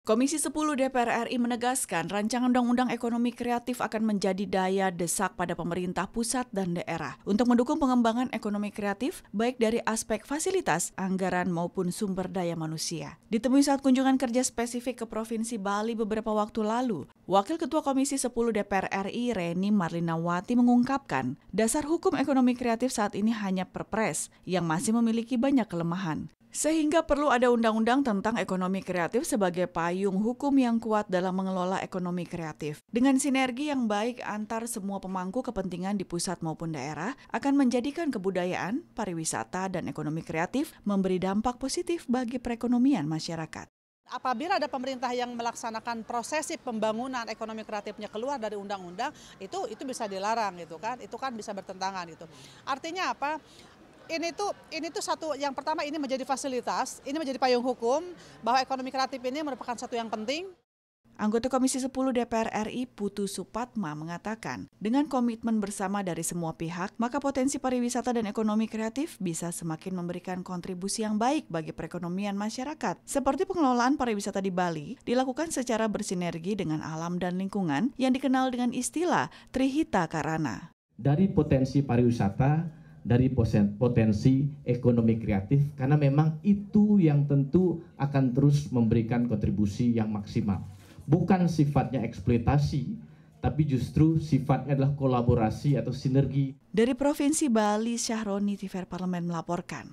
Komisi 10 DPR RI menegaskan rancangan Undang-Undang Ekonomi Kreatif akan menjadi daya desak pada pemerintah pusat dan daerah untuk mendukung pengembangan ekonomi kreatif baik dari aspek fasilitas, anggaran maupun sumber daya manusia. Ditemui saat kunjungan kerja spesifik ke Provinsi Bali beberapa waktu lalu, Wakil Ketua Komisi 10 DPR RI Reni Marlinawati mengungkapkan dasar hukum ekonomi kreatif saat ini hanya Perpres yang masih memiliki banyak kelemahan. Sehingga perlu ada undang-undang tentang ekonomi kreatif sebagai payung hukum yang kuat dalam mengelola ekonomi kreatif. Dengan sinergi yang baik antar semua pemangku kepentingan di pusat maupun daerah, akan menjadikan kebudayaan, pariwisata, dan ekonomi kreatif memberi dampak positif bagi perekonomian masyarakat. Apabila ada pemerintah yang melaksanakan prosesi pembangunan ekonomi kreatifnya keluar dari undang-undang, itu bisa dilarang gitu kan, itu kan bisa bertentangan gitu. Artinya apa? Ini tuh satu, yang pertama ini menjadi fasilitas, ini menjadi payung hukum bahwa ekonomi kreatif ini merupakan satu yang penting. Anggota Komisi 10 DPR RI Putu Supatma mengatakan, dengan komitmen bersama dari semua pihak, maka potensi pariwisata dan ekonomi kreatif bisa semakin memberikan kontribusi yang baik bagi perekonomian masyarakat. Seperti pengelolaan pariwisata di Bali, dilakukan secara bersinergi dengan alam dan lingkungan yang dikenal dengan istilah Trihita Karana. Dari potensi pariwisata, dari potensi ekonomi kreatif, karena memang itu yang tentu akan terus memberikan kontribusi yang maksimal. Bukan sifatnya eksploitasi, tapi justru sifatnya adalah kolaborasi atau sinergi. Dari Provinsi Bali, Syahroni TV Parlemen melaporkan.